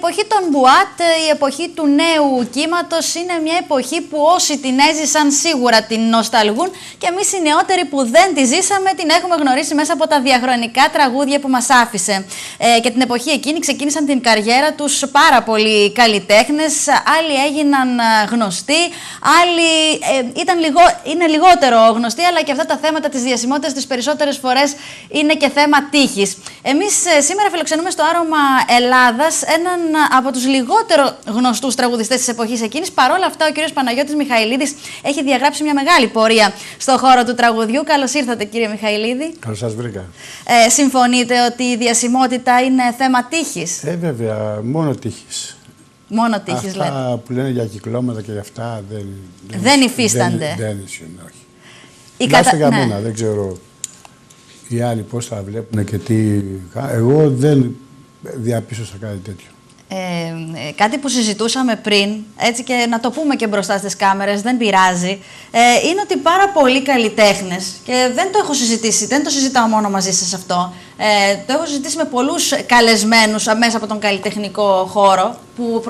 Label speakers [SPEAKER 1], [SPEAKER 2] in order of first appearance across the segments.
[SPEAKER 1] εποχή των Μπουάτ, η εποχή του νέου κύματος, είναι μια εποχή που όσοι την έζησαν σίγουρα την νοσταλγούν και εμείς οι νεότεροι που δεν τη ζήσαμε την έχουμε γνωρίσει μέσα από τα διαχρονικά τραγούδια που μας άφησε. Και την εποχή εκείνη ξεκίνησαν την καριέρα τους πάρα πολλοί καλλιτέχνες, άλλοι έγιναν γνωστοί, άλλοι είναι λιγότερο γνωστοί, αλλά και αυτά τα θέματα της διασημότητας τις περισσότερες φορές είναι και θέμα τύχης. Εμείς σήμερα φιλοξενούμε στο Άρωμα Ελλάδας έναν από τους λιγότερο γνωστούς τραγουδιστές της εποχής εκείνης. Παρ' όλα αυτά, ο κύριος Παναγιώτης Μιχαηλίδης έχει διαγράψει μια μεγάλη πορεία στον χώρο του τραγουδιού. Καλώς ήρθατε, κύριε Μιχαηλίδη.
[SPEAKER 2] Καλώς σας βρήκα.
[SPEAKER 1] Συμφωνείτε ότι η διασημότητα είναι θέμα τύχης?
[SPEAKER 2] Βέβαια, μόνο τύχης.
[SPEAKER 1] Μόνο τύχης, λέτε.
[SPEAKER 2] Αυτά που λένε για κυκλώματα και για αυτά
[SPEAKER 1] δεν υφίστανται.
[SPEAKER 2] Δεν ισχύουν, όχι. Για μένα, δεν ξέρω οι άλλοι πώς θα βλέπουν και τι. Εγώ δεν διαπίστωσα κάτι τέτοιο.
[SPEAKER 1] Κάτι που συζητούσαμε πριν, έτσι, και να το πούμε και μπροστά στις κάμερες, δεν πειράζει, είναι ότι πάρα πολλοί καλλιτέχνες, και δεν το έχω συζητήσει, δεν το συζητάω μόνο μαζί σας αυτό, το έχω συζητήσει με πολλούς καλεσμένους μέσα από τον καλλιτεχνικό χώρο, που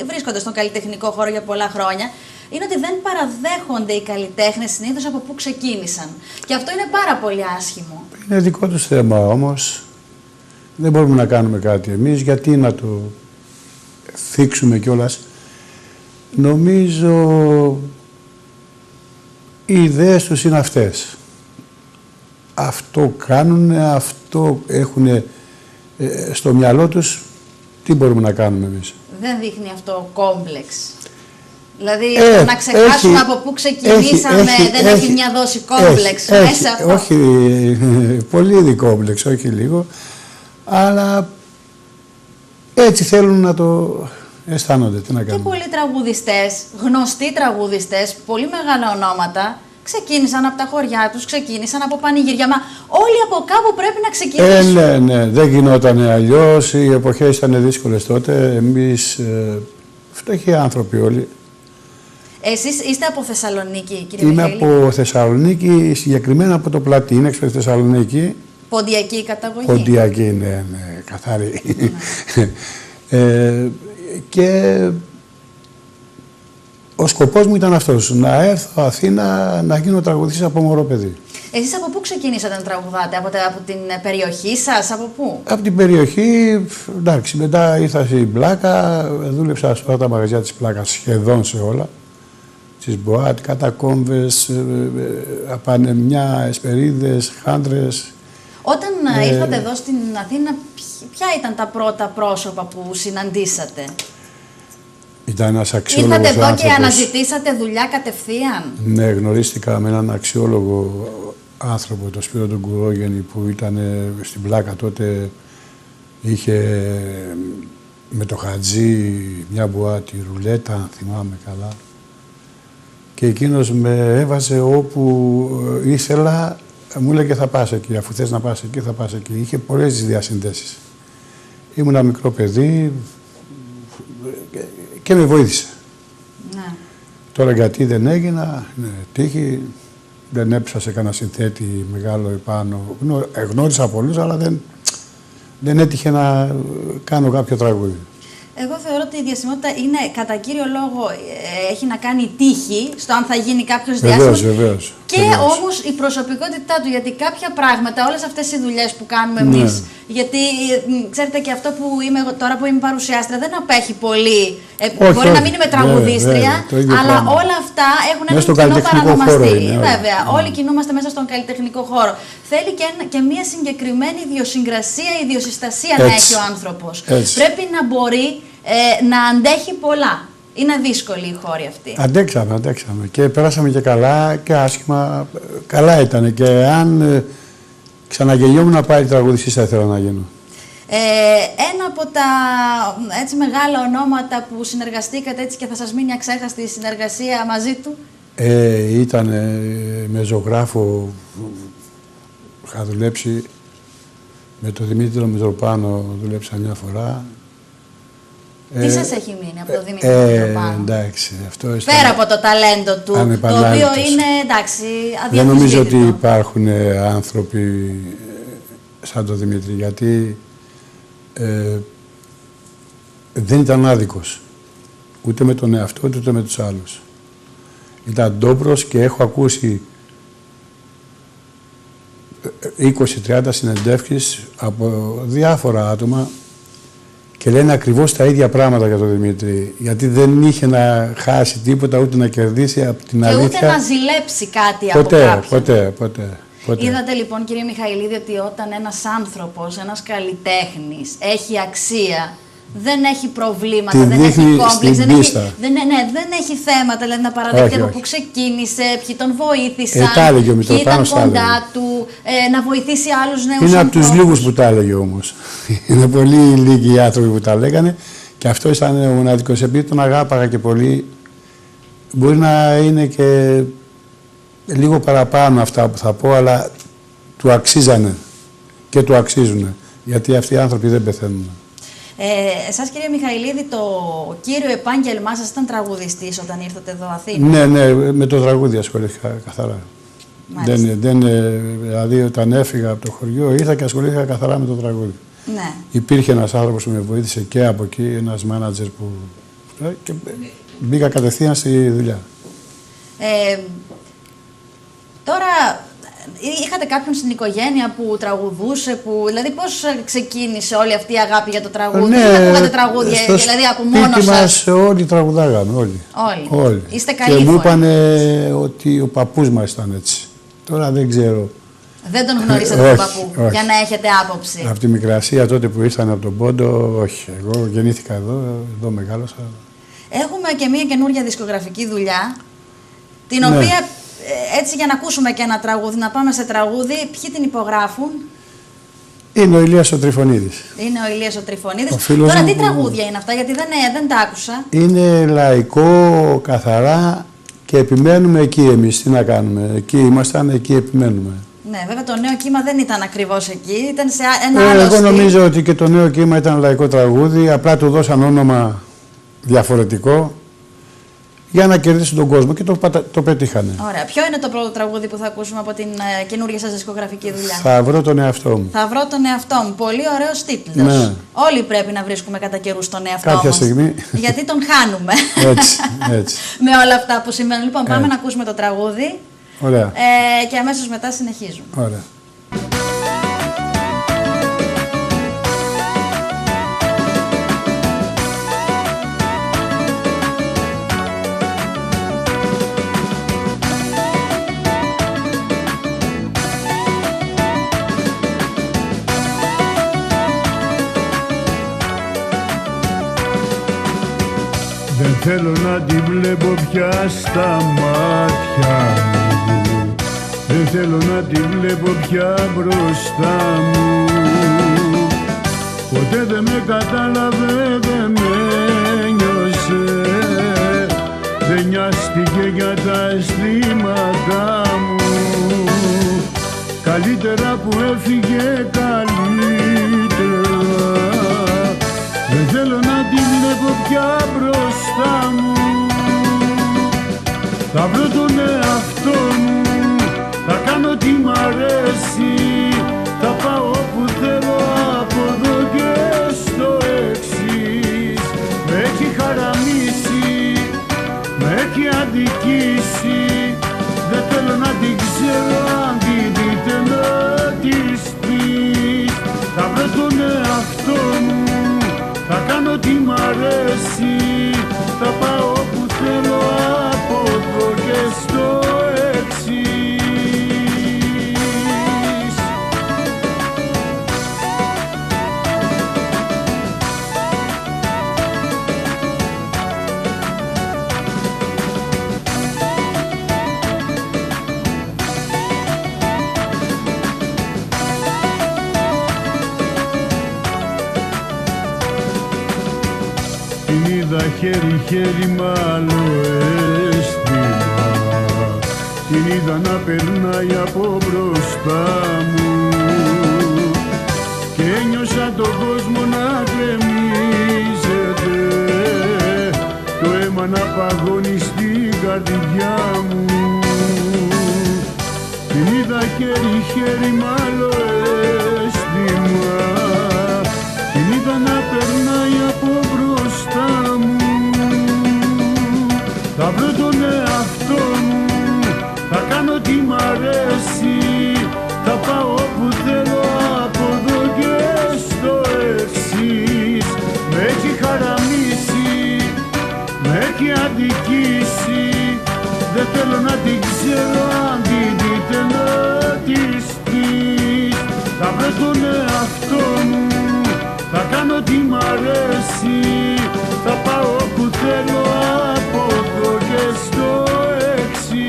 [SPEAKER 1] βρίσκονται στον καλλιτεχνικό χώρο για πολλά χρόνια, είναι ότι δεν παραδέχονται οι καλλιτέχνες συνήθως από πού ξεκίνησαν. Και αυτό είναι πάρα πολύ άσχημο. Είναι
[SPEAKER 2] δικό τους θέμα όμως. Δεν μπορούμε να κάνουμε κάτι εμείς, γιατί να το θίξουμε κιόλας. Νομίζω οι ιδέες τους είναι αυτές. Αυτό κάνουν, αυτό έχουν στο μυαλό τους. Τι μπορούμε να κάνουμε εμείς?
[SPEAKER 1] Δεν δείχνει αυτό κόμπλεξ? Δηλαδή να ξεχάσουμε από πού ξεκινήσαμε, δεν έχει μια δόση κόμπλεξ μέσα αυτό?
[SPEAKER 2] Όχι, πολύ ήδη κόμπλεξ, όχι λίγο. Αλλά έτσι θέλουν να το αισθάνονται. Τι να κάνουν.
[SPEAKER 1] Και πολλοί τραγουδιστές, γνωστοί τραγουδιστές, πολύ μεγάλα ονόματα, ξεκίνησαν από τα χωριά τους, ξεκίνησαν από πανηγύρια. Μα όλοι από κάπου πρέπει να ξεκινήσουν.
[SPEAKER 2] Ναι, δεν γινόταν αλλιώς. Οι εποχές ήταν δύσκολες τότε. Εμείς φτωχοί άνθρωποι όλοι.
[SPEAKER 1] Εσείς είστε από Θεσσαλονίκη, κύριε
[SPEAKER 2] Μιχαήλ?
[SPEAKER 1] Είμαι
[SPEAKER 2] από Θεσσαλονίκη, συγκεκριμένα από το Πλατίνεξ, στη Θεσσαλονίκη.
[SPEAKER 1] Ποντιακή καταγωγή?
[SPEAKER 2] Ποντιακή, ναι, καθαρή. Και ο σκοπός μου ήταν αυτός, να έρθω Αθήνα να γίνω τραγουδιστής από μωρό παιδί.
[SPEAKER 1] Εσείς από πού ξεκινήσατε να τραγουδάτε? Από την περιοχή σας, από πού?
[SPEAKER 2] Από την περιοχή, εντάξει, μετά ήρθα στην Πλάκα, δούλεψα σε όλα τα μαγαζιά της Πλάκας, σχεδόν σε όλα. Στις Μποάτ, κατακόμβες, απανεμιά, εσπερίδες, χάντρες.
[SPEAKER 1] Όταν ήρθατε εδώ στην Αθήνα, ποια ήταν τα πρώτα πρόσωπα που συναντήσατε?
[SPEAKER 2] Ήταν ένας αξιόλογος
[SPEAKER 1] άνθρωπος. Ήρθατε εδώ και αναζητήσατε δουλειά κατευθείαν?
[SPEAKER 2] Ναι, γνωρίστηκα με έναν αξιόλογο άνθρωπο, τον Σπύρο τον Κουρόγεννη, που ήταν στην Πλάκα τότε. Είχε με το Χατζή μια μπουάτη, ρουλέτα, αν θυμάμαι καλά. Και εκείνος με έβαζε όπου ήθελα. Μου έλεγε θα πας εκεί, αφού θες να πας εκεί, θα πας εκεί. Είχε πολλές διασυνδέσεις. Ήμουν ένα μικρό παιδί και με βοήθησε. Ναι. Τώρα γιατί δεν έγινα, τύχη, δεν έπεσα σε κανένα συνθέτη μεγάλο επάνω. Γνώρισα πολλούς, αλλά δεν έτυχε να κάνω κάποιο τραγούδι.
[SPEAKER 1] Εγώ θεωρώ ότι η διασημότητα είναι κατά κύριο λόγο έχει να κάνει τύχη στο αν θα γίνει κάποιος διάσημος.
[SPEAKER 2] Βεβαίως.
[SPEAKER 1] Και όμως η προσωπικότητά του. Γιατί κάποια πράγματα, όλες αυτές οι δουλειές που κάνουμε εμείς, γιατί ξέρετε και αυτό που είμαι εγώ τώρα που είμαι παρουσιάστρια δεν απέχει πολύ. Μπορεί να μην είμαι τραγουδίστρια, αλλά όλα αυτά έχουν ένα κοινό παρανομαστή. Βέβαια, όλοι κινούμαστε μέσα στον καλλιτεχνικό χώρο. Θέλει και μια συγκεκριμένη ιδιοσυγκρασία, ιδιοσυστασία να έχει ο άνθρωπος. Πρέπει να μπορεί να αντέχει πολλά. Είναι δύσκολη η χώρη αυτή.
[SPEAKER 2] Αντέξαμε και περάσαμε και καλά και άσχημα. Καλά ήταν και αν ξαναγεννιόμουν πάλι τραγουδιστής θα ήθελα να γίνω.
[SPEAKER 1] Ένα από τα έτσι μεγάλα ονόματα που συνεργαστήκατε έτσι και θα σας μείνει αξέχαστη η συνεργασία μαζί του.
[SPEAKER 2] Ήταν με ζωγράφο, είχα δουλέψει με τον Δημήτριο Μητροπάνο, δούλεψα μια φορά.
[SPEAKER 1] Τι σας έχει μείνει από τον Δημήτριο Μητροπάνο?
[SPEAKER 2] Εντάξει, αυτό
[SPEAKER 1] πέρα από το ταλέντο του, το οποίο είναι εντάξει αδιαφυσβήτητο.
[SPEAKER 2] Δεν νομίζω ότι υπάρχουν άνθρωποι σαν τον Δημήτρη, γιατί δεν ήταν άδικος. Ούτε με τον εαυτό του, ούτε με τους άλλους. Ήταν ντόπρος και έχω ακούσει 20-30 συνεντεύξεις από διάφορα άτομα και λένε ακριβώς τα ίδια πράγματα για τον Δημήτρη. Γιατί δεν είχε να χάσει τίποτα, ούτε να κερδίσει από την αλήθεια.
[SPEAKER 1] Και ούτε να ζηλέψει κάτι από κάποιον.
[SPEAKER 2] Ποτέ.
[SPEAKER 1] Είδατε λοιπόν, κύριε Μιχαηλίδη, ότι όταν ένας άνθρωπος, ένας καλλιτέχνης έχει αξία, δεν έχει προβλήματα, δεν έχει κόμπλεξ, δεν έχει θέματα, δηλαδή να παραδεχτεί από πού ξεκίνησε, ποιοι τον βοήθησαν, ποιοι ήταν κοντά του, να βοηθήσει άλλους νέους ανθρώπους.
[SPEAKER 2] Είναι από τους λίγους που τα έλεγε όμως. Είναι πολύ λίγοι οι άνθρωποι που τα λέγανε και αυτό ήταν ο μοναδικός. Επειδή τον αγάπαγα και πολύ, μπορεί να είναι και λίγο παραπάνω αυτά που θα πω, αλλά του αξίζανε και του αξίζουν. Γιατί αυτοί οι άνθρωποι δεν πεθαίνουν.
[SPEAKER 1] Εσάς, κύριε Μιχαηλίδη, το κύριο επάγγελμά σας ήταν τραγουδιστής όταν ήρθατε εδώ Αθήνα.
[SPEAKER 2] Ναι, με το τραγούδι ασχολήθηκα καθαρά. Δηλαδή, όταν έφυγα από το χωριό, ήρθα και ασχολήθηκα καθαρά με το τραγούδι.
[SPEAKER 1] Ναι.
[SPEAKER 2] Υπήρχε ένας άνθρωπος που με βοήθησε και από εκεί, ένας μάνατζερ που... και μπήκα κατευθείαν στη δουλειά.
[SPEAKER 1] Τώρα, είχατε κάποιον στην οικογένεια που τραγουδούσε, δηλαδή πώς ξεκίνησε όλη αυτή η αγάπη για το τραγούδι?
[SPEAKER 2] Ναι,
[SPEAKER 1] δεν ακούγατε τραγούδια, δηλαδή από μόνο σας?
[SPEAKER 2] μας όλοι τραγουδάγαμε, όλοι.
[SPEAKER 1] Είστε καλοί.
[SPEAKER 2] Και μου είπανε ότι ο παππούς μας ήταν έτσι. Τώρα δεν ξέρω.
[SPEAKER 1] Δεν τον γνωρίσατε τον παππού, για να έχετε άποψη?
[SPEAKER 2] Από τη Μικρασία τότε που ήρθαν από τον Πόντο, όχι. Εγώ γεννήθηκα εδώ μεγάλωσα.
[SPEAKER 1] Έχουμε και μια καινούργια δισκογραφική δουλειά, την οποία... Έτσι, για να ακούσουμε και ένα τραγούδι, να πάμε σε τραγούδι, ποιοι την υπογράφουν?
[SPEAKER 2] Είναι ο Ηλίας ο Τριφωνίδης.
[SPEAKER 1] Είναι ο Ηλίας ο Τριφωνίδης. Τώρα τι τραγούδια είναι αυτά, γιατί δεν τα άκουσα.
[SPEAKER 2] Είναι λαϊκό, καθαρά και επιμένουμε εκεί εμείς. Τι να κάνουμε, εκεί ήμασταν, εκεί επιμένουμε.
[SPEAKER 1] Ναι, βέβαια το νέο κύμα δεν ήταν ακριβώς εκεί, ήταν σε ένα άλλο
[SPEAKER 2] Εγώ
[SPEAKER 1] στυλ.
[SPEAKER 2] νομίζω ότι και το νέο κύμα ήταν λαϊκό τραγούδι, απλά του δώσαν όνομα διαφορετικό για να κερδίσουν τον κόσμο και το πετύχανε.
[SPEAKER 1] Ωραία. Ποιο είναι το πρώτο τραγούδι που θα ακούσουμε από την καινούργια σας δισκογραφική δουλειά?
[SPEAKER 2] Θα βρω τον εαυτό μου.
[SPEAKER 1] Θα βρω τον εαυτό μου. Πολύ ωραίος τίτλος.
[SPEAKER 2] Ναι.
[SPEAKER 1] Όλοι πρέπει να βρίσκουμε κατά καιρούς τον εαυτό
[SPEAKER 2] Κάποια
[SPEAKER 1] μας.
[SPEAKER 2] στιγμή.
[SPEAKER 1] Γιατί τον χάνουμε.
[SPEAKER 2] Έτσι.
[SPEAKER 1] Με όλα αυτά που συμβαίνουν. Λοιπόν, πάμε να ακούσουμε το τραγούδι.
[SPEAKER 2] Ωραία.
[SPEAKER 1] Και αμέσως μετά συνεχίζουμε.
[SPEAKER 2] Ωραία.
[SPEAKER 3] Δεν θέλω να τη βλέπω πια στα μάτια μου, δεν θέλω να τη βλέπω πια μπροστά μου. Ποτέ δεν με κατάλαβε, δεν με νιώσε, δεν νοιάστηκε για τα αισθήματά μου. Καλύτερα που έφυγε, καλύτερα. Δεν θέλω να τη βλέπω πια μπροστά μου. Θα βρω τον εαυτό μου, θα κάνω τι μ' αρέσει, θα πάω όπου θέλω από εδώ και στο εξής. Με έχει χαραμίσει, με έχει αδικήσει, δεν θέλω να την ξέρω, αν την δείτε να της πεις. Θα βρω τον εαυτό μου, θα κάνω τι μ' αρέσει, θα πάω όπου θέλω από εδώ και στο εξής. Την είδα χέρι-χέρι μ' άλλο αίσθημα, την είδα να περνάει από μπροστά μου και ένιωσα τον κόσμο να γκρεμίζεται, το αίμα να παγώνει στην καρδιά μου. Την είδα χέρι-χέρι μ' άλλο αίσθημα, την είδα να περνάει από μπροστά να την ξέρω, αν την δείτε να της πεις. Θα βρω τον εαυτό μου, θα κάνω τι μ' αρέσει, θα πάω που θέλω από εδώ και στο εξής.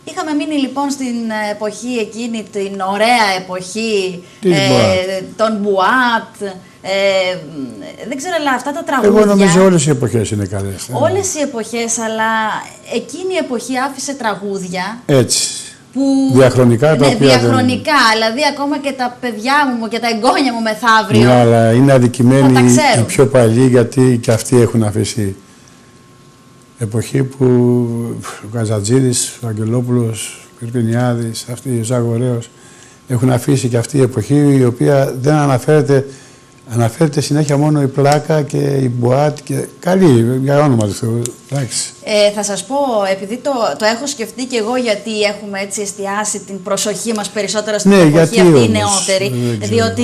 [SPEAKER 1] Είχαμε μείνει λοιπόν στην εποχή εκείνη, την ωραία εποχή των μπουάτ. Δεν ξέρω, αλλά αυτά τα τραγούδια...
[SPEAKER 2] Εγώ νομίζω όλες οι εποχές είναι καλές.
[SPEAKER 1] Όλες οι εποχές, αλλά εκείνη η εποχή άφησε τραγούδια...
[SPEAKER 2] Έτσι.
[SPEAKER 1] Που,
[SPEAKER 2] διαχρονικά τα οποία
[SPEAKER 1] διαχρονικά, δηλαδή ακόμα και τα παιδιά μου και τα εγγόνια μου μεθαύριο.
[SPEAKER 2] Ναι, αλλά είναι αδικημένοι οι πιο παλιοί, γιατί και αυτοί έχουν αφήσει εποχή που ο Καζατζίδης, ο Αγγελόπουλος, ο Κυρπινιάδης, αυτοί, ο Ζαγορέος, έχουν αφήσει και αυτή η εποχή, η οποία δεν αναφέρεται συνέχεια μόνο η πλάκα και η μπουάτ και καλή, για όνομα του Θεού.
[SPEAKER 1] Θα σας πω, επειδή το έχω σκεφτεί και εγώ, γιατί έχουμε έτσι εστιάσει την προσοχή μας περισσότερο στην εποχή αυτή η νεότερη, διότι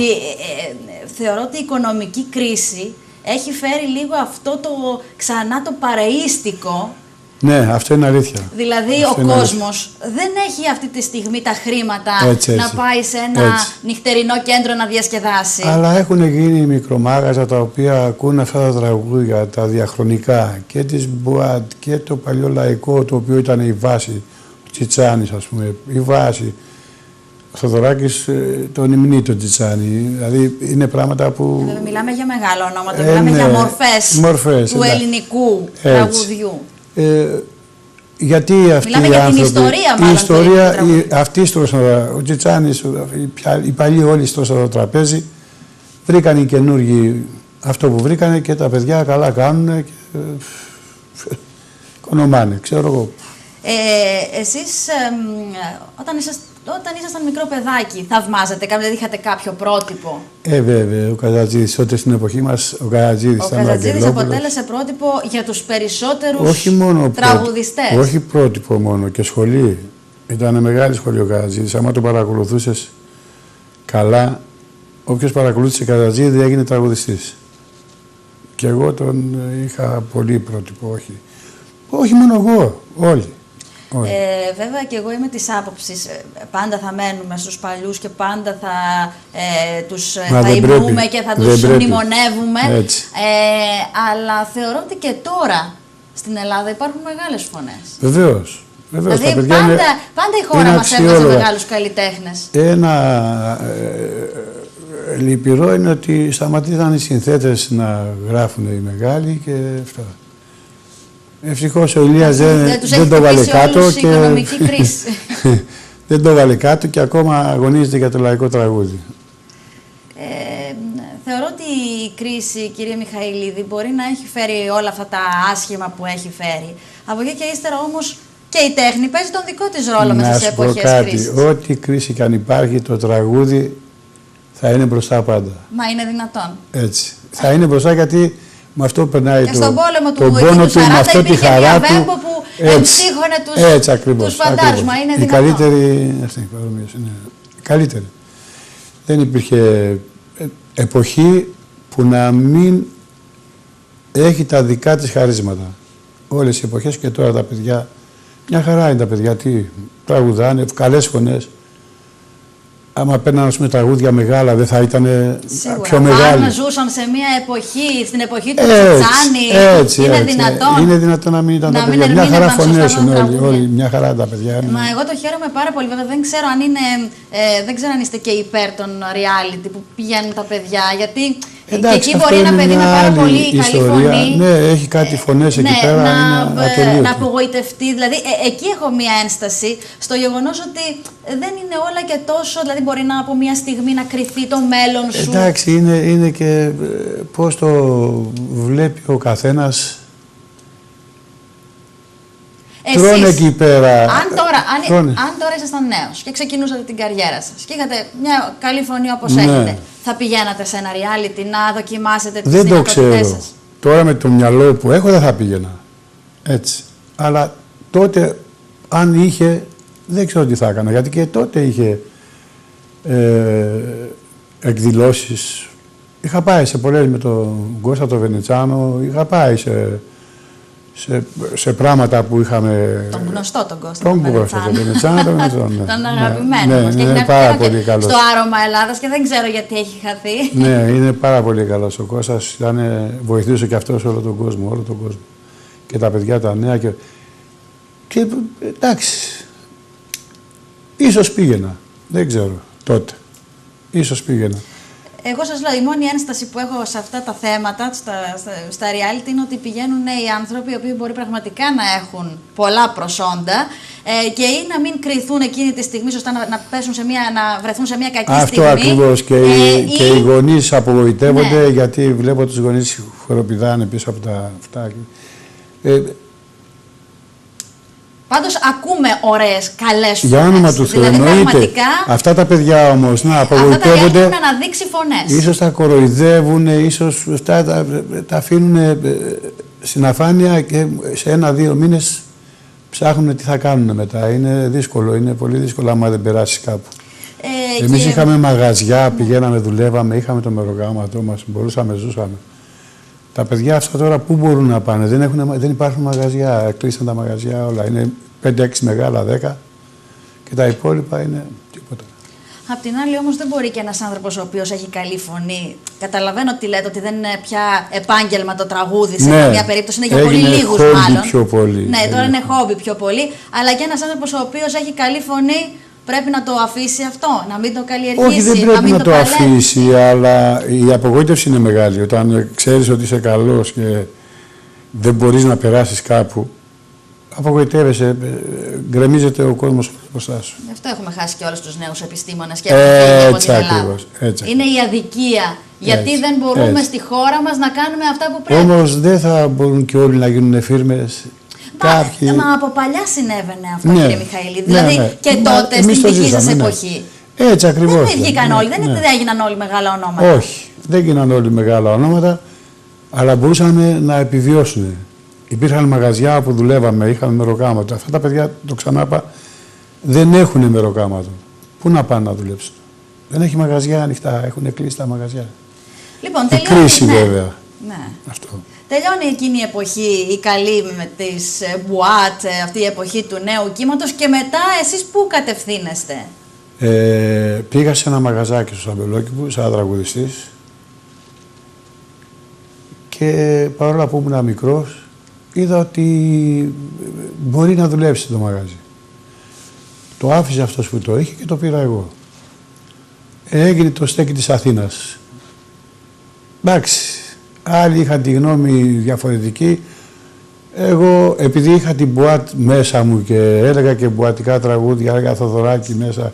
[SPEAKER 1] θεωρώ ότι η οικονομική κρίση έχει φέρει λίγο αυτό το ξανά το παρεΐστικο.
[SPEAKER 2] Ναι, αυτό είναι αλήθεια.
[SPEAKER 1] Δηλαδή ο κόσμος δεν έχει αυτή τη στιγμή τα χρήματα να πάει σε ένα νυχτερινό κέντρο να διασκεδάσει.
[SPEAKER 2] Αλλά έχουν γίνει μικρομάγαζα τα οποία ακούν αυτά τα τραγούδια, τα διαχρονικά, και της μπουάτ και το παλιό λαϊκό, το οποίο ήταν η βάση, ο Τσιτσάνης ας πούμε, η βάση. Ο Θοδωράκης τον υμνεί τον Τσιτσάνη, δηλαδή είναι πράγματα που...
[SPEAKER 1] Μιλάμε για μεγάλα ονόματα, μιλάμε για μορφές του ελληνικού τραγουδιού.
[SPEAKER 2] Γιατί αυτοί
[SPEAKER 1] μιλάμε
[SPEAKER 2] οι
[SPEAKER 1] για
[SPEAKER 2] άνθρωποι,
[SPEAKER 1] την ιστορία,
[SPEAKER 2] η ιστορία, αυτοί στρώσαν, ο Τσιτσάνης, οι παλιοί όλοι στρώσαν το τραπέζι, βρήκαν οι καινούργοι αυτό που βρήκανε και τα παιδιά καλά κάνουν και οικονομάνε, ξέρω εγώ.
[SPEAKER 1] Εσείς όταν ήσασταν μικρό παιδάκι, θαυμάζατε, δηλαδή είχατε κάποιο πρότυπο?
[SPEAKER 2] Βέβαια, ο Καζατζίδης, τότε στην εποχή μας, ο Καζατζίδης
[SPEAKER 1] αποτέλεσε πρότυπο για τους περισσότερους τραγουδιστές.
[SPEAKER 2] Όχι πρότυπο μόνο, και σχολή. Ήταν μεγάλη σχολή ο Καζατζίδης. Άμα τον παρακολουθούσες καλά, όποιος παρακολούθησε Καζατζίδη έγινε τραγουδιστής. Και εγώ τον είχα πολύ πρότυπο, όχι μόνο εγώ, όλοι.
[SPEAKER 1] Βέβαια και εγώ είμαι της άποψης, πάντα θα μένουμε στους παλιούς και πάντα θα υμνούμε και θα τους μνημονεύουμε, αλλά θεωρώ ότι και τώρα στην Ελλάδα υπάρχουν μεγάλες φωνές.
[SPEAKER 2] Βεβαίως.
[SPEAKER 1] Δηλαδή πάντα η χώρα μας έβγαζε μεγάλους καλλιτέχνες.
[SPEAKER 2] Ένα λυπηρό είναι ότι σταματήσαν οι συνθέτες να γράφουν οι μεγάλοι και αυτά. Ευτυχώς ο Ηλίας δεν το βάλε κάτω και δεν το βάλε κάτω και ακόμα αγωνίζεται για το λαϊκό τραγούδι.
[SPEAKER 1] Θεωρώ ότι η κρίση, κύριε Μιχαηλίδη, μπορεί να έχει φέρει όλα αυτά τα άσχημα που έχει φέρει. Από εκεί και ύστερα όμως και η τέχνη παίζει τον δικό της ρόλο μέσα σε εποχές κρίσης.
[SPEAKER 2] Ό,τι κρίση και αν υπάρχει, το τραγούδι θα είναι μπροστά πάντα.
[SPEAKER 1] Μα είναι δυνατόν.
[SPEAKER 2] Έτσι. Θα είναι μπροστά, γιατί με αυτό περνάει
[SPEAKER 1] και στον πόλεμο
[SPEAKER 2] τον πόνο του, με αυτό τη χαρά του.
[SPEAKER 1] Που εμψύχωνε τους φαντάρους. Μα είναι δυνατόν.
[SPEAKER 2] Η καλύτερη, αυτή, ναι, καλύτερη. Δεν υπήρχε εποχή που να μην έχει τα δικά της χαρίσματα. Όλες οι εποχές και τώρα τα παιδιά, μια χαρά είναι τα παιδιά, τι τραγουδάνε, καλές φωνές. Άμα παίρναν τραγούδια μεγάλα, δεν θα ήταν πιο μεγάλη.
[SPEAKER 1] Αν ζούσαν σε μια εποχή, στην εποχή του Τσιτσάνη, είναι δυνατόν.
[SPEAKER 2] Είναι δυνατόν να μην ήταν τα παιδιά. Μια χαρά φωνές είναι όλοι, μια χαρά τα παιδιά.
[SPEAKER 1] Μα εγώ το χαίρομαι πάρα πολύ. Βέβαια δεν ξέρω αν είστε και υπέρ των reality που πηγαίνουν τα παιδιά. Γιατί και εκεί μπορεί ένα παιδί με πάρα πολύ καλή φωνή.
[SPEAKER 2] Ναι, έχει κάτι φωνές εκεί πέρα.
[SPEAKER 1] Να απογοητευτεί. Δηλαδή εκεί έχω μια ένσταση στο γεγονός ότι δεν είναι όλα και τόσο. Δηλαδή μπορεί να από μια στιγμή να κρυθεί το μέλλον σου.
[SPEAKER 2] Εντάξει, είναι και πώς το βλέπει ο καθένας. Τρώνε εκεί πέρα.
[SPEAKER 1] Αν τώρα ήσασταν νέος και ξεκινούσατε την καριέρα σας και είχατε μια καλή φωνή όπως έχετε, θα πηγαίνατε σε ένα reality να δοκιμάσετε τις δυνατότητές σας?
[SPEAKER 2] Τώρα με το μυαλό που έχω δεν θα πήγαινα. Έτσι. Αλλά τότε, αν είχε, δεν ξέρω τι θα έκανα. Γιατί και τότε είχε εκδηλώσεις. Είχα πάει σε πολλές με τον Κώστα τον Βενετσάνο, είχα πάει σε σε πράγματα που είχαμε...
[SPEAKER 1] Τον γνωστό τον Κώστα.
[SPEAKER 2] Τον γνωστό, τον Βενετσιάνο, τον γνωστό.
[SPEAKER 1] Τον αγαπημένο μας.
[SPEAKER 2] Ναι, είναι πάρα πολύ καλός.
[SPEAKER 1] Στο Άρωμα Ελλάδας και δεν ξέρω γιατί έχει χαθεί.
[SPEAKER 2] Ναι, είναι πάρα πολύ καλός ο Κώστας. Βοηθούσε και αυτός όλο τον κόσμο, Και τα παιδιά τα νέα και εντάξει, ίσως πήγαινα, δεν ξέρω τότε, ίσως πήγαινα.
[SPEAKER 1] Εγώ σας λέω, η μόνη ένσταση που έχω σε αυτά τα θέματα, στα reality, είναι ότι πηγαίνουν νέοι άνθρωποι, οι οποίοι μπορεί πραγματικά να έχουν πολλά προσόντα και ή να μην κρυθούν εκείνη τη στιγμή, ώστε να βρεθούν σε μια κακή
[SPEAKER 2] αυτό
[SPEAKER 1] στιγμή.
[SPEAKER 2] Αυτό ακριβώς και οι γονείς απογοητεύονται, ναι. Γιατί βλέπω τους γονείς χοροπηδάνε πίσω από τα αυτά.
[SPEAKER 1] Πάντως ακούμε ωραίες, καλές φωνές.
[SPEAKER 2] Για όνομα του Θεού,
[SPEAKER 1] δηλαδή, πραγματικά,
[SPEAKER 2] αυτά τα παιδιά όμως να απογοητεύονται.
[SPEAKER 1] Αυτά τα έχουν αναδείξει φωνές.
[SPEAKER 2] Ίσως τα κοροϊδεύουν, ίσως τα αφήνουν στην αφάνεια και σε 1-2 μήνες ψάχνουν τι θα κάνουν μετά. Είναι δύσκολο, είναι πολύ δύσκολο άμα δεν περάσει κάπου. Εμείς είχαμε μαγαζιά, πηγαίναμε, δουλεύαμε, είχαμε το μεροκάματό μας, μπορούσαμε, ζούσαμε. Τα παιδιά αυτά τώρα πού μπορούν να πάνε, δεν υπάρχουν μαγαζιά, κλείσαν τα μαγαζιά όλα, είναι 5-6 μεγάλα, 10 και τα υπόλοιπα είναι τίποτα.
[SPEAKER 1] Απ' την άλλη όμως δεν μπορεί και ένας άνθρωπος ο οποίος έχει καλή φωνή, καταλαβαίνω τι λέτε, ότι δεν είναι πια επάγγελμα το τραγούδι σε καμία περίπτωση, είναι για πολύ λίγους μάλλον.
[SPEAKER 2] Πιο πολύ.
[SPEAKER 1] Ναι, τώρα είναι χόμπι πιο πολύ, αλλά και ένας άνθρωπος ο οποίος έχει καλή φωνή, πρέπει να το αφήσει αυτό, να μην το καλλιεργήσει.
[SPEAKER 2] Όχι, δεν πρέπει να το αφήσει, αλλά η απογοήτευση είναι μεγάλη. Όταν ξέρεις ότι είσαι καλός και δεν μπορείς να περάσεις κάπου, απογοητεύεσαι, γκρεμίζεται ο κόσμος μπροστά σου.
[SPEAKER 1] Γι' αυτό έχουμε χάσει και όλους τους νέους επιστήμονες και από την Ελλάδα. Είναι η αδικία. Γιατί δεν μπορούμε στη χώρα μας να κάνουμε αυτά που πρέπει.
[SPEAKER 2] Όμως δεν θα μπορούν και όλοι να γίνουν φίρμες.
[SPEAKER 1] Μα από παλιά συνέβαινε αυτό, κύριε Μιχαήλη. Δηλαδή και τότε στην δική σας εποχή.
[SPEAKER 2] Έτσι ακριβώς.
[SPEAKER 1] Δεν βγήκαν όλοι, δεν έγιναν όλοι μεγάλα ονόματα.
[SPEAKER 2] Όχι, δεν έγιναν όλοι μεγάλα ονόματα, αλλά μπορούσαν να επιβιώσουν. Υπήρχαν μαγαζιά που δουλεύαμε, είχαμε μεροκάματο. Αυτά τα παιδιά, το ξανάπα, δεν έχουν μεροκάματο. Πού να πάνε να δουλέψουν. Δεν έχει μαγαζιά ανοιχτά, έχουν κλείσει τα μαγαζιά.
[SPEAKER 1] Λοιπόν,
[SPEAKER 2] η κρίση βέβαια.
[SPEAKER 1] Ναι.
[SPEAKER 2] Αυτό.
[SPEAKER 1] Τελειώνει εκείνη η εποχή, η καλή με τις μπουάτ, αυτή η εποχή του νέου κύματος και μετά εσείς πού κατευθύνεστε?
[SPEAKER 2] Πήγα σε ένα μαγαζάκι στο Σαμπελόκηπο, σαν τραγουδιστής και παρόλα που ήμουν μικρός, είδα ότι μπορεί να δουλέψει το μαγάζι. Το άφησε αυτός που το είχε και το πήρα εγώ. Έγινε το στέκι της Αθήνας. Εντάξει. Άλλοι είχαν τη γνώμη διαφορετική. Εγώ, επειδή είχα την μπουάτ μέσα μου και έλεγα και μπουατικά τραγούδια, έλεγα Θοδωράκη μέσα,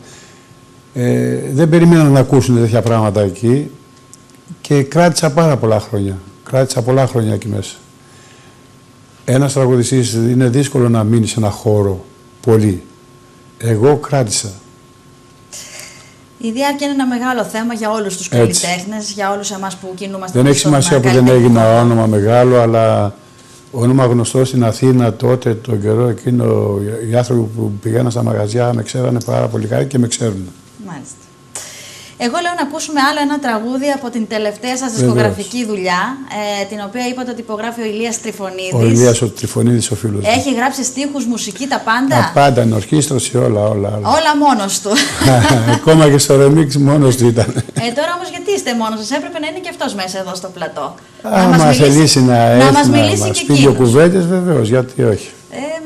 [SPEAKER 2] δεν περίμενα να ακούσουν τέτοια πράγματα εκεί και κράτησα πάρα πολλά χρόνια. Κράτησα πολλά χρόνια εκεί μέσα. Ένας τραγουδιστής είναι δύσκολο να μείνει σε ένα χώρο πολύ. Εγώ κράτησα.
[SPEAKER 1] Η διάρκεια είναι ένα μεγάλο θέμα για όλους τους καλλιτέχνες, για όλους εμάς που κινούμαστε.
[SPEAKER 2] Δεν έχει σημασία που δεν έγινα όνομα μεγάλο, αλλά όνομα γνωστό στην Αθήνα τότε, τον καιρό εκείνο, οι άνθρωποι που πηγαίναν στα μαγαζιά με ξέρανε πάρα πολύ καλά και με ξέρουν.
[SPEAKER 1] Μάλιστα. Εγώ λέω να ακούσουμε άλλο ένα τραγούδι από την τελευταία σας δισκογραφική δουλειά, την οποία είπατε ότι υπογράφει ο Ηλίας Τριφωνίδης.
[SPEAKER 2] Ο Ηλίας ο Τριφωνίδης, ο φίλος.
[SPEAKER 1] Έχει γράψει στίχους, μουσική, τα πάντα.
[SPEAKER 2] Τα πάντα, ορχήστρωση, όλα.
[SPEAKER 1] Όλα μόνος του.
[SPEAKER 2] Ακόμα και στο remix μόνος του ήταν.
[SPEAKER 1] Τώρα όμως γιατί είστε μόνος σας, έπρεπε να είναι και αυτός μέσα εδώ στο πλατό.
[SPEAKER 2] Άμα θελήσει να έρθει να μας πει δύο κουβέντες, βεβαίως, γιατί όχι.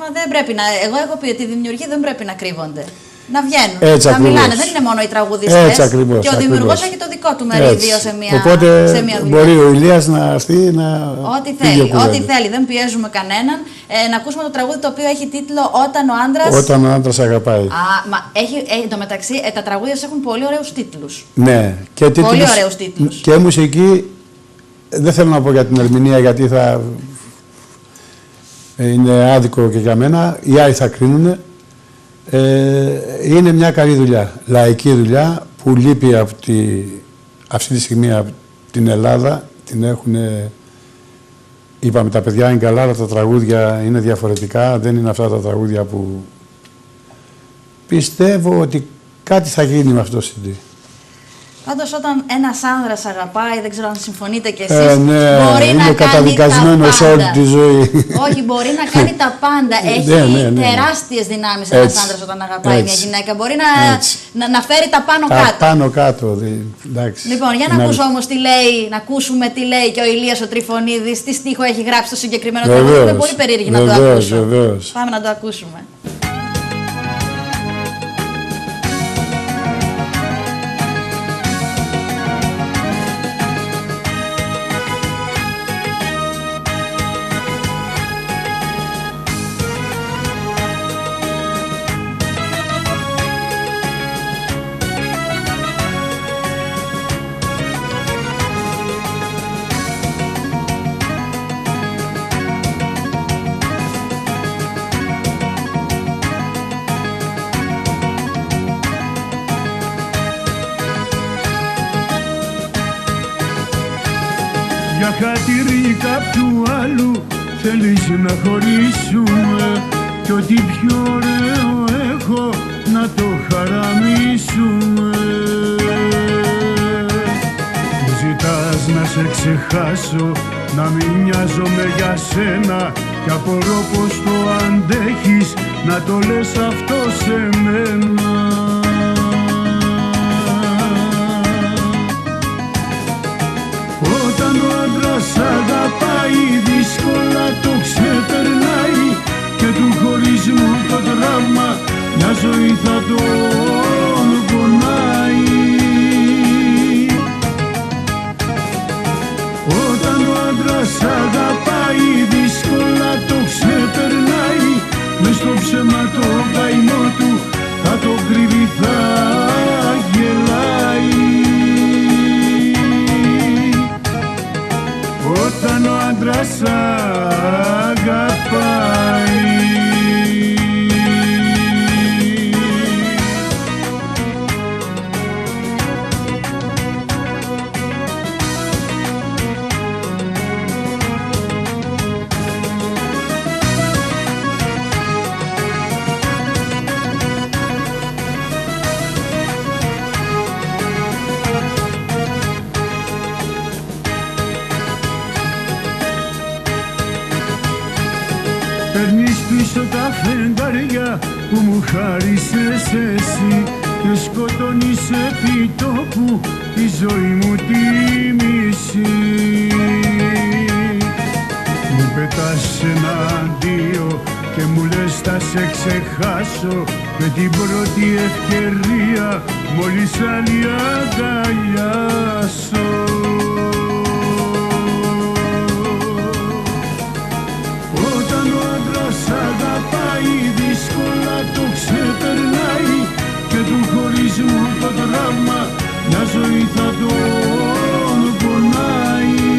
[SPEAKER 1] Μα δεν πρέπει να. Εγώ έχω πει ότι οι δημιουργοί δεν πρέπει να κρύβονται. Να βγαίνουν,
[SPEAKER 2] έτσι
[SPEAKER 1] να
[SPEAKER 2] ακριβώς.
[SPEAKER 1] Μιλάνε. Δεν είναι μόνο οι τραγουδιστές.
[SPEAKER 2] Έτσι ακριβώς.
[SPEAKER 1] Και ο δημιουργός έχει το δικό του μερίδιο σε μια δουλειά.
[SPEAKER 2] Μπορεί ο Ηλίας να έρθει να.
[SPEAKER 1] Ό,τι θέλει. Δεν πιέζουμε κανέναν. Να ακούσουμε το τραγούδι το οποίο έχει τίτλο Όταν ο άντρας.
[SPEAKER 2] Όταν ο άντρας αγαπάει.
[SPEAKER 1] Εντωμεταξύ τα τραγούδια σας έχουν πολύ ωραίους τίτλους.
[SPEAKER 2] Ναι, και τίτλους.
[SPEAKER 1] Πολύ ωραίους τίτλους.
[SPEAKER 2] Και μουσική. Δεν θέλω να πω για την ερμηνεία γιατί θα. Είναι άδικο και για μένα. Οι άλλοι θα κρίνουν. Είναι μια καλή δουλειά, λαϊκή δουλειά που λείπει αυτή τη στιγμή από την Ελλάδα. Την έχουν, είπαμε τα παιδιά είναι καλά, αλλά τα τραγούδια είναι διαφορετικά, δεν είναι αυτά τα τραγούδια που πιστεύω ότι κάτι θα γίνει με αυτό το CD.
[SPEAKER 1] Πάντως όταν ένας άνδρας αγαπάει, δεν ξέρω αν συμφωνείτε κι εσείς,
[SPEAKER 2] ναι,
[SPEAKER 1] μπορεί να κάνει τα
[SPEAKER 2] σε όλη τη ζωή.
[SPEAKER 1] Όχι, μπορεί να κάνει τα πάντα. Έχει τεράστιες δυνάμεις ένας άνδρας όταν αγαπάει μια γυναίκα. Μπορεί να φέρει τα πάνω κάτω.
[SPEAKER 2] Τα πάνω κάτω, εντάξει.
[SPEAKER 1] Λοιπόν, για να ακούσω όμως τι λέει, να ακούσουμε τι λέει και ο Ηλίας ο Τριφωνίδης, τι στίχο έχει γράψει το συγκεκριμένο τραγούδι. Είναι πολύ περίεργη να το ακούσω. Πάμε να το ακούσουμε.
[SPEAKER 3] Για χατήρι κάποιου άλλου θέλεις να χωρίσουμε κι ό,τι πιο ωραίο έχω να το χαραμίσουμε. Μου ζητάς να σε ξεχάσω, να μην νοιάζομαι για σένα κι απορώ πως το αντέχεις να το λες αυτό σε μένα. Όταν ο άντρας αγαπάει δύσκολα το ξεπερνάει και του χωρισμού το τραύμα μια ζωή θα τον πονάει. Όταν ο άντρας αγαπάει δύσκολα το ξεπερνάει μες στο ψέμα το καημό του θα το κρύβει, θα γελάει. Όταν ο άντρας αγαπάει. Παίρνεις πίσω τα φεγγάρια που μου χάρισες εσύ και σκοτώνεις επί τόπου τη ζωή μου τη μισή. Μου πετάς ένα αντίο και μου λες θα σε ξεχάσω με την πρώτη ευκαιρία μόλις άλλη αγκαλιάσω. Αγαπάει δύσκολα το ξεπερνάει και του χωρισμού το τραύμα μια ζωή θα τον πονάει.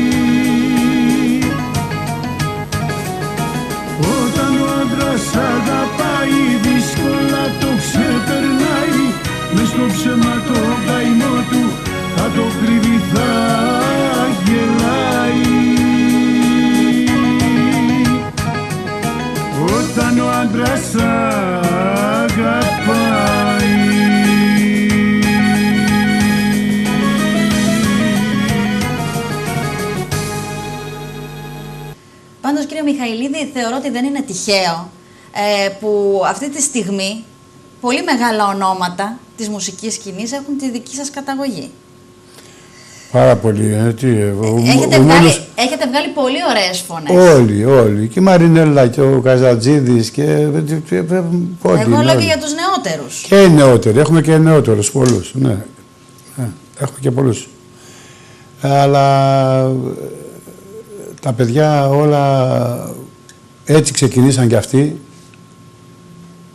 [SPEAKER 3] Όταν ο άντρας αγαπάει δύσκολα το ξεπερνάει μες στο ψέμα το καημό του θα το κρύβει, θα γελάει. Όταν ο άντρας αγαπάει.
[SPEAKER 1] Πάντως κύριε Μιχαηλίδη, θεωρώ ότι δεν είναι τυχαίο που αυτή τη στιγμή πολύ μεγάλα ονόματα της μουσικής σκηνής έχουν τη δική σας καταγωγή.
[SPEAKER 2] Πάρα πολύ.
[SPEAKER 1] Έχετε βγάλει πολύ ωραίες φωνές.
[SPEAKER 2] Όλοι. Και η Μαρινέλα και ο Καζατζίδης και
[SPEAKER 1] εγώ λέω και για τους νεότερους.
[SPEAKER 2] Και οι νεότεροι. Έχουμε και νεότερους πολλούς. Ναι. Έχουμε και πολλούς. Αλλά τα παιδιά όλα έτσι ξεκινήσαν κι αυτοί.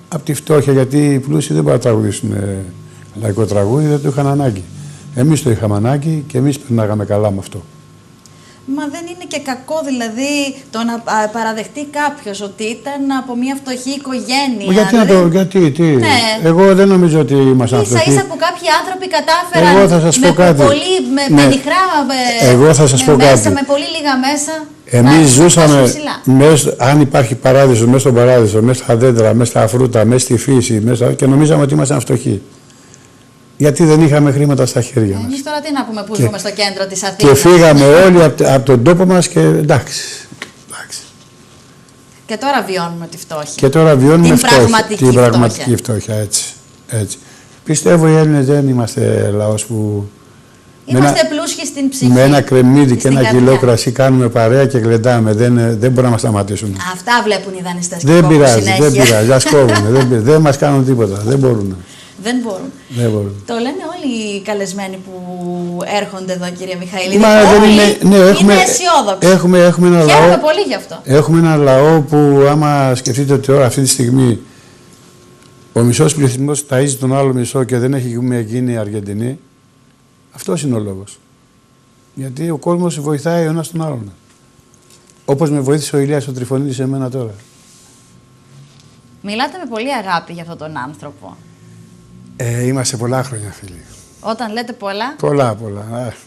[SPEAKER 2] Από τη φτώχεια, γιατί οι πλούσιοι δεν μπορούν να τραγουδήσουν λαϊκό τραγούδι, δεν το είχαν ανάγκη. Εμείς το είχαμε ανάγκη και εμείς περνάγαμε καλά με αυτό.
[SPEAKER 1] Μα δεν είναι και κακό δηλαδή το να παραδεχτεί κάποιος ότι ήταν από μια φτωχή οικογένεια.
[SPEAKER 2] Γιατί,
[SPEAKER 1] ναι.
[SPEAKER 2] Εγώ δεν νομίζω ότι ήμασταν φτωχοί.
[SPEAKER 1] Ίσα που κάποιοι άνθρωποι κατάφεραν
[SPEAKER 2] εγώ θα σας πω κάτι.
[SPEAKER 1] με νυχρά
[SPEAKER 2] εγώ θα σας πω
[SPEAKER 1] μέσα, με πολύ λίγα μέσα.
[SPEAKER 2] Εμείς ζούσαμε, αν υπάρχει παράδεισο, μέσα στον παράδεισο, μέσα στα δέντρα, μέσα στα φρούτα, μέσα στη φύση, και νομίζαμε ότι ήμασταν φτωχοί. Γιατί δεν είχαμε χρήματα στα χέρια μας.
[SPEAKER 1] Εμείς τώρα τι να πούμε που ζούμε στο κέντρο της Αθήνας.
[SPEAKER 2] Και φύγαμε όλοι από τον τόπο μας και εντάξει.
[SPEAKER 1] Και τώρα βιώνουμε τη φτώχεια.
[SPEAKER 2] Και τώρα βιώνουμε
[SPEAKER 1] την
[SPEAKER 2] πραγματική φτώχεια. Έτσι. Πιστεύω οι Έλληνες δεν είμαστε λαός που.
[SPEAKER 1] Είμαστε πλούσιοι στην ψυχή.
[SPEAKER 2] Με ένα κρεμμύδι και ένα κιλό κρασί κάνουμε παρέα και γλεντάμε. Δεν μπορεί να μας σταματήσουν.
[SPEAKER 1] Αυτά βλέπουν οι δανειστές.
[SPEAKER 2] Δεν πειράζει. Ας κόβουν. Δεν μας κάνουν τίποτα. Δεν μπορούν.
[SPEAKER 1] Δεν μπορούν. Το λένε όλοι οι καλεσμένοι που έρχονται εδώ, κύριε Μιχαηλίδη.
[SPEAKER 2] Είναι
[SPEAKER 1] αισιόδοξοι.
[SPEAKER 2] Έχουμε ένα λαό.
[SPEAKER 1] Χαίρομαι πολύ γι' αυτό.
[SPEAKER 2] Έχουμε ένα λαό που, άμα σκεφτείτε ότι τώρα αυτή τη στιγμή ο μισός πληθυσμός ταΐζει τον άλλο μισό και δεν έχει γίνει η Αργεντινή, αυτός είναι ο λόγος. Γιατί ο κόσμος βοηθάει ο ένας τον άλλον. Όπως με βοήθησε ο Ηλίας ο Τριφωνίδης εμένα τώρα.
[SPEAKER 1] Μιλάτε με πολύ αγάπη για αυτόν τον άνθρωπο.
[SPEAKER 2] Είμαστε πολλά χρόνια φίλοι.
[SPEAKER 1] Όταν λέτε πολλά.
[SPEAKER 2] Πολλά.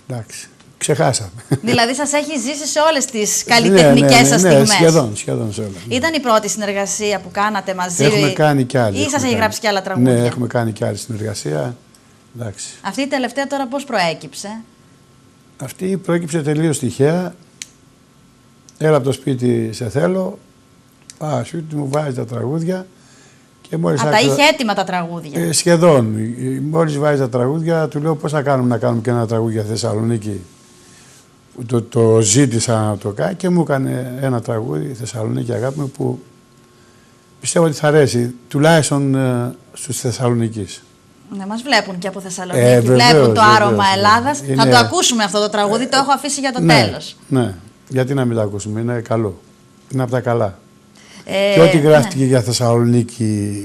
[SPEAKER 2] Εντάξει. Ξεχάσαμε.
[SPEAKER 1] Δηλαδή σας έχει ζήσει σε όλες τις καλλιτεχνικές σας στιγμές.
[SPEAKER 2] Σχεδόν σε όλα.
[SPEAKER 1] Ήταν η πρώτη συνεργασία που κάνατε μαζί.
[SPEAKER 2] Έχουμε κάνει κι άλλη.
[SPEAKER 1] Ή σας έχει γράψει κι άλλα τραγούδια.
[SPEAKER 2] Ναι, έχουμε κάνει κι άλλη συνεργασία. Εντάξει.
[SPEAKER 1] Αυτή η τελευταία τώρα πώς προέκυψε?
[SPEAKER 2] Αυτή προέκυψε τελείως τυχαία. Έλα από το σπίτι, σε θέλω. Σπίτι μου βάζει τα τραγούδια.
[SPEAKER 1] Τα είχε έτοιμα τα τραγούδια.
[SPEAKER 2] Σχεδόν. Μόλις βάζει τα τραγούδια, του λέω πώς θα κάνουμε να κάνουμε και ένα τραγούδι για Θεσσαλονίκη. Το ζήτησα να το κάνει και μου έκανε ένα τραγούδι, Θεσσαλονίκη αγάπη μου, που πιστεύω ότι θα αρέσει, τουλάχιστον στους Θεσσαλονικείς.
[SPEAKER 1] Ναι, μας βλέπουν και από Θεσσαλονίκη, βλέπουν το άρωμα Ελλάδας. Θα το ακούσουμε αυτό το τραγούδι, το έχω αφήσει για το τέλος.
[SPEAKER 2] Ναι, γιατί να μην το ακούσουμε, είναι καλό. Είναι από τα καλά. Και ό,τι γράφτηκε για Θεσσαλονίκη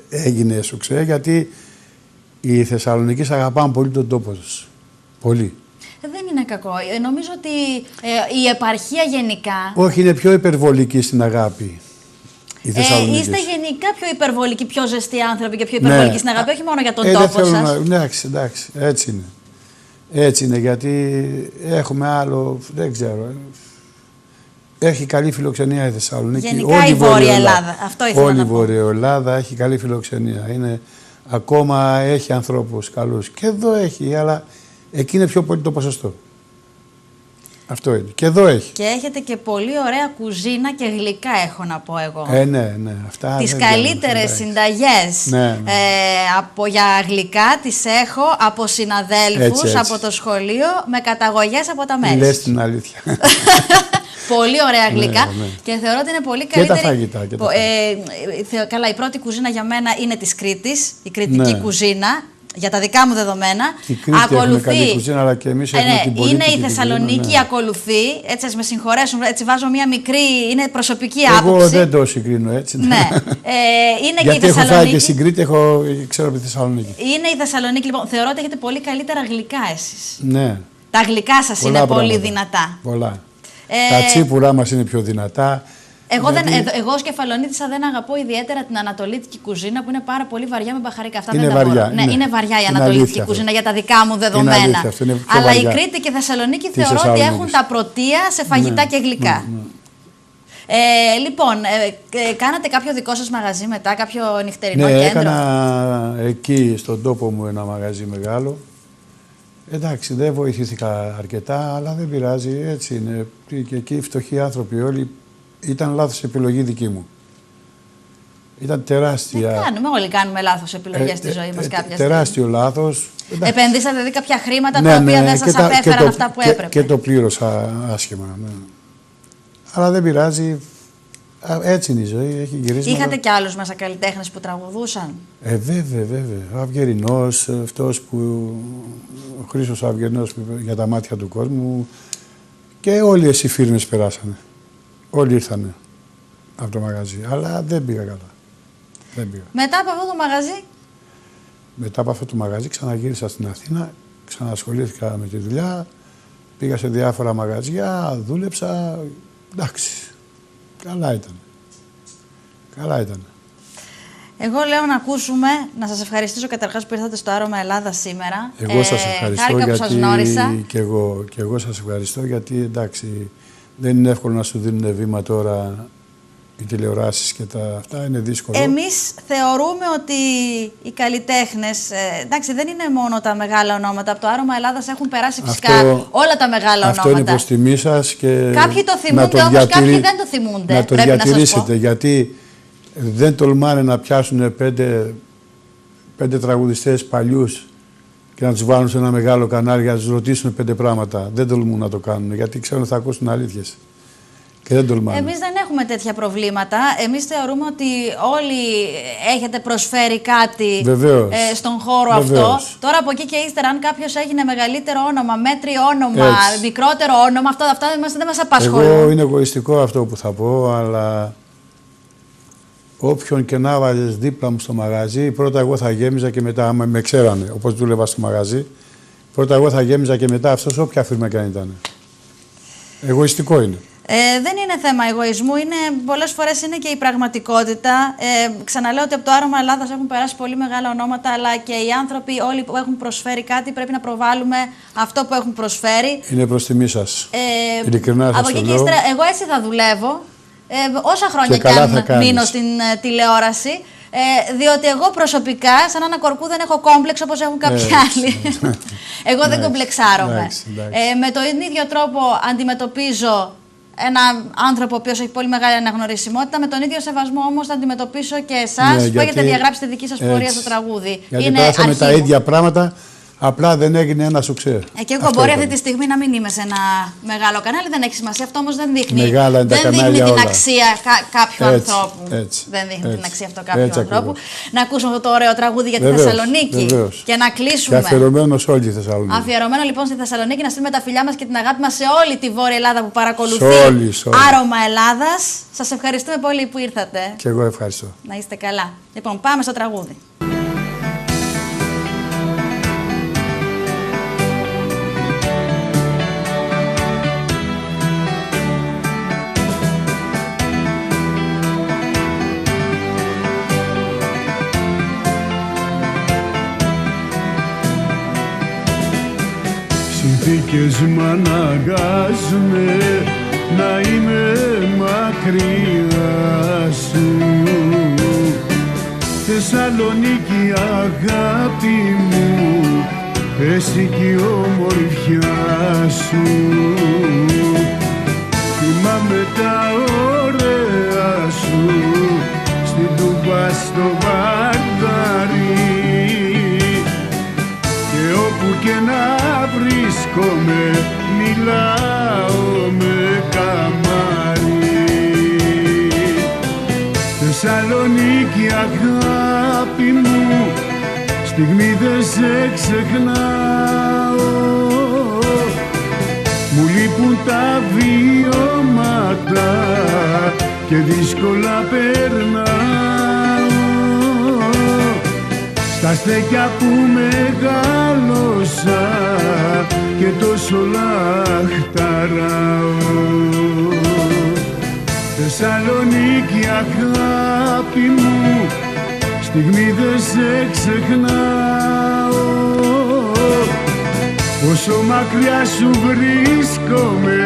[SPEAKER 2] έγινε σουξέ, γιατί οι Θεσσαλονικείς αγαπάνε πολύ τον τόπο τους. Πολύ.
[SPEAKER 1] Δεν είναι κακό. Νομίζω ότι η επαρχία γενικά.
[SPEAKER 2] Όχι, είναι πιο υπερβολική στην αγάπη.
[SPEAKER 1] Είστε γενικά πιο υπερβολικοί, πιο ζεστοί άνθρωποι και πιο υπερβολικοί στην αγάπη, όχι μόνο για τον τόπο σας.
[SPEAKER 2] Εντάξει, έτσι είναι. Έτσι είναι, γιατί έχουμε άλλο, δεν ξέρω. Έχει καλή φιλοξενία η Θεσσαλονίκη.
[SPEAKER 1] Γενικά η Βόρεια Ελλάδα. Αυτό ήθελα
[SPEAKER 2] όλη
[SPEAKER 1] να
[SPEAKER 2] η
[SPEAKER 1] πω.
[SPEAKER 2] Βόρεια Ελλάδα έχει καλή φιλοξενία. Ακόμα έχει ανθρώπους καλούς. Και εδώ έχει, αλλά εκεί είναι πιο πολύ το ποσοστό. Αυτό είναι. Και εδώ έχει.
[SPEAKER 1] Και έχετε και πολύ ωραία κουζίνα και γλυκά, έχω να πω εγώ.
[SPEAKER 2] Ναι. Αυτά
[SPEAKER 1] τις καλύτερες συνταγές για γλυκά τις έχω από συναδέλφους, έτσι. Από το σχολείο, με καταγωγές από τα μέρη.
[SPEAKER 2] Λες την αλήθεια.
[SPEAKER 1] Πολύ ωραία γλυκά και θεωρώ ότι είναι πολύ καλύτερη.
[SPEAKER 2] Και τα φαγητά.
[SPEAKER 1] Καλά, η πρώτη κουζίνα για μένα είναι της Κρήτης, η κρητική κουζίνα. Για τα δικά μου δεδομένα.
[SPEAKER 2] Η Κρήτη έχουμε καλή κουζίνα, αλλά και εμείς έχουμε την πολιτική.
[SPEAKER 1] Είναι η Θεσσαλονίκη, ακολουθεί. Έτσι, ας με συγχωρέσουν, έτσι βάζω μια μικρή, είναι προσωπική άποψη.
[SPEAKER 2] Εγώ δεν το συγκρίνω έτσι.
[SPEAKER 1] Ναι. Είναι
[SPEAKER 2] γιατί
[SPEAKER 1] και η Θεσσαλονίκη.
[SPEAKER 2] Έχω φάει και στην Κρήτη, ξέρω από τη Θεσσαλονίκη.
[SPEAKER 1] Είναι η Θεσσαλονίκη, λοιπόν. Θεωρώ ότι έχετε πολύ καλύτερα γλυκά εσείς.
[SPEAKER 2] Ναι.
[SPEAKER 1] Τα γλυκά σας είναι πολύ δυνατά.
[SPEAKER 2] Πολλά. Τα τσίπουρά μας είναι πιο δυνατά.
[SPEAKER 1] Εγώ ως Κεφαλονίτισσα δεν αγαπώ ιδιαίτερα την ανατολίτικη κουζίνα που είναι πάρα πολύ βαριά με μπαχαρικά. Αυτά
[SPEAKER 2] είναι
[SPEAKER 1] δεν
[SPEAKER 2] βαριά,
[SPEAKER 1] τα μπορώ. Ναι, είναι βαριά η ανατολίτικη κουζίνα για τα δικά μου δεδομένα. Αλλά η Κρήτη και η Θεσσαλονίκη θεωρώ ότι έχουν τα πρωτεία σε φαγητά και γλυκά. Λοιπόν, κάνατε κάποιο δικό σας μαγαζί μετά, κάποιο νυχτερινό κέντρο?
[SPEAKER 2] Έκανα εκεί στον τόπο μου ένα μαγαζί μεγάλο. Εντάξει, δεν βοηθήθηκα αρκετά, αλλά δεν πειράζει, έτσι είναι. Και εκεί οι φτωχοί άνθρωποι όλοι. Ήταν λάθος επιλογή δική μου. Ήταν τεράστια.
[SPEAKER 1] Όλοι κάνουμε λάθος επιλογές στη ζωή μας κάποια στιγμή.
[SPEAKER 2] Τεράστιο λάθος.
[SPEAKER 1] Επενδύσατε δηλαδή κάποια χρήματα τα οποία δεν σας απέφεραν αυτά που έπρεπε.
[SPEAKER 2] Και το πλήρωσα άσχημα. Ναι. Αλλά δεν πειράζει. Έτσι είναι η ζωή. Έχει γυρίσει.
[SPEAKER 1] Είχατε κι άλλους μέσα καλλιτέχνες που τραγουδούσαν?
[SPEAKER 2] Βέβαια. Ο Αυγερινός, αυτός που. Ο Χρήστος Αυγερινός για τα μάτια του κόσμου. Και όλες οι φίρμες περάσανε. Όλοι ήρθανε από το μαγαζί, αλλά δεν πήγα καλά.
[SPEAKER 1] Μετά από αυτό το μαγαζί?
[SPEAKER 2] Μετά από αυτό το μαγαζί ξαναγύρισα στην Αθήνα, ξανασχολήθηκα με τη δουλειά, πήγα σε διάφορα μαγαζιά, δούλεψα, εντάξει, καλά ήταν. Εγώ
[SPEAKER 1] λέω να ακούσουμε, να σας ευχαριστήσω καταρχάς που ήρθατε στο Άρωμα Ελλάδα σήμερα.
[SPEAKER 2] Εγώ σας ευχαριστώ
[SPEAKER 1] χάρηκα που σας γνώρισα.
[SPEAKER 2] Και εγώ σας ευχαριστώ γιατί εντάξει, δεν είναι εύκολο να σου δίνουν βήμα τώρα οι τηλεοράσεις και αυτά είναι δύσκολο.
[SPEAKER 1] Εμείς θεωρούμε ότι οι καλλιτέχνες, εντάξει, δεν είναι μόνο τα μεγάλα ονόματα. Από το Άρωμα Ελλάδας έχουν περάσει φυσικά όλα τα μεγάλα ονόματα.
[SPEAKER 2] Αυτό είναι προς τιμή σας και
[SPEAKER 1] κάποιοι το θυμούνται, όμως κάποιοι δεν το θυμούνται.
[SPEAKER 2] Να το διατηρήσετε, γιατί δεν τολμάνε να πιάσουν πέντε τραγουδιστές παλιούς και να τους βάλουν σε ένα μεγάλο κανάλι για να τους ρωτήσουν 5 πράγματα. Δεν τολμούν να το κάνουν, γιατί ξέρουν ότι θα ακούσουν αλήθειες. Και δεν τολμάνε.
[SPEAKER 1] Εμείς δεν έχουμε τέτοια προβλήματα. Εμείς θεωρούμε ότι όλοι έχετε προσφέρει κάτι στον χώρο αυτό. Τώρα από εκεί και ύστερα, αν κάποιος έγινε μεγαλύτερο όνομα, μέτριο όνομα, μικρότερο όνομα, αυτά δεν μας απασχολούν.
[SPEAKER 2] Εγώ είναι εγωιστικό αυτό που θα πω, αλλά όποιον και να βάλεις δίπλα μου στο μαγαζί, πρώτα εγώ θα γέμιζα και μετά, άμα με ξέρανε, όπως δούλευα στο μαγαζί, πρώτα εγώ θα γέμιζα και μετά αυτός, όποια φίρμα και αν ήταν. Εγωιστικό είναι.
[SPEAKER 1] Δεν είναι θέμα εγωισμού, πολλές φορές είναι και η πραγματικότητα. Ξαναλέω ότι από το Άρωμα Ελλάδας έχουν περάσει πολύ μεγάλα ονόματα, αλλά και οι άνθρωποι όλοι που έχουν προσφέρει κάτι πρέπει να προβάλλουμε αυτό που έχουν προσφέρει.
[SPEAKER 2] Είναι προς τιμή σας. Ειλικρινά σας
[SPEAKER 1] από εκεί
[SPEAKER 2] το
[SPEAKER 1] και
[SPEAKER 2] λέω.
[SPEAKER 1] ύστερα, εγώ έτσι θα δουλεύω, όσα χρόνια και αν μείνω στην τηλεόραση. Διότι εγώ προσωπικά, σαν ένα κορκού, δεν έχω κόμπλεξ όπως έχουν κάποιοι άλλοι. Εγώ δεν κομπλεξάρομαι. Με τον ίδιο τρόπο αντιμετωπίζω έναν άνθρωπο ο οποίος έχει πολύ μεγάλη αναγνωρισιμότητα, με τον ίδιο σεβασμό όμως θα αντιμετωπίσω και εσάς που έχετε διαγράψει τη δική σας πορεία στο τραγούδι.
[SPEAKER 2] Γιατί περάσαμε τα ίδια πράγματα, απλά δεν έγινε ένα σουξέ.
[SPEAKER 1] Και εγώ μπορεί αυτή τη στιγμή να μην είμαι σε ένα μεγάλο κανάλι, δεν έχει σημασία. Αυτό όμως δεν δείχνει, την αξία κάποιου ανθρώπου. Δεν δείχνει την αξία αυτό κάποιου ανθρώπου. Να ακούσουμε αυτό το ωραίο τραγούδι για τη Θεσσαλονίκη και να κλείσουμε.
[SPEAKER 2] Και αφιερωμένο σε όλη τη Θεσσαλονίκη.
[SPEAKER 1] Αφιερωμένο λοιπόν στη Θεσσαλονίκη, να στείλουμε τα φιλιά μας και την αγάπη μας σε όλη τη Βόρεια Ελλάδα που παρακολουθεί Άρωμα Ελλάδας. Σας ευχαριστούμε πολύ που ήρθατε.
[SPEAKER 2] Και εγώ ευχαριστώ.
[SPEAKER 1] Να είστε καλά. Λοιπόν, πάμε στο τραγούδι.
[SPEAKER 3] Συνθήκες μ' αναγκάζουνε να είμαι μακριά σου. Θεσσαλονίκη αγάπη μου, πέσει κι η ομορφιά σου. Θυμάμαι τα ωραία σου στην Τούμπα στο Βαρδάρι, και όπου και να βρίσκομαι μιλάω με καμάρι. Θεσσαλονίκη αγάπη μου, στιγμή δεν σε ξεχνάω. Μου λείπουν τα βιώματα και δύσκολα περνάω. Στα στέκια που μεγάλωσα και τόσο λαχταράω. Θεσσαλονίκη αγάπη μου, στιγμή δεν σε ξεχνάω. Όσο μακριά σου βρίσκομαι,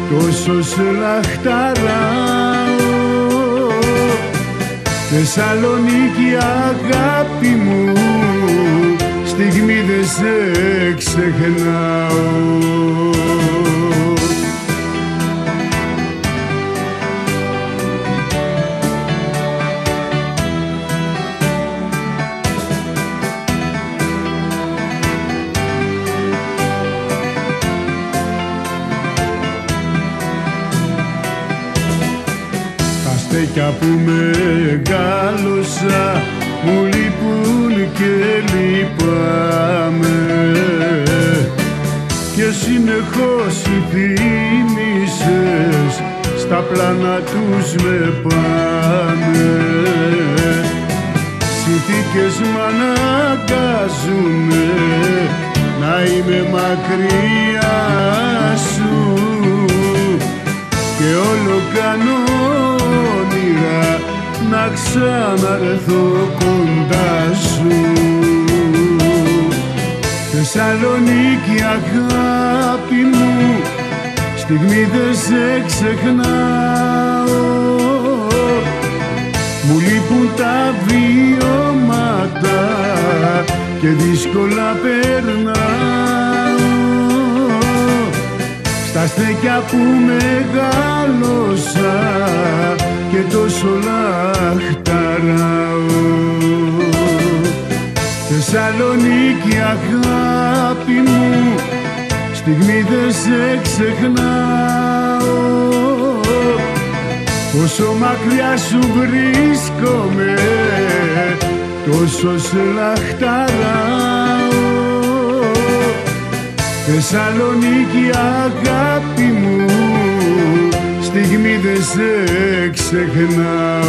[SPEAKER 3] τόσο σε λαχταράω. Θεσσαλονίκη αγάπη μου, στιγμή δεν σε ξεχνάω. Στέκια που μεγάλωσα μου λείπουν και λυπάμαι, και συνεχώς οι θύμησες στα πλάνα τους με πάνε. Συνθήκες μ' αναγκάζουνε να είμαι μακριά σου, και όλο κάνω να ξαναρθώ κοντά σου. Θεσσαλονίκη αγάπη μου, στιγμή δεν σε ξεχνάω. λείπουν τα βιώματα και δύσκολα περνάω στα στέκια που μεγάλωσα και τόσο λαχταράω. Θεσσαλονίκη αγάπη μου, στιγμή δεν σε ξεχνάω. Όσο μακριά σου βρίσκομαι, τόσο σε λαχταράω. Θεσσαλονίκη αγάπη μου, στιγμή δεν σε ξεχνάω.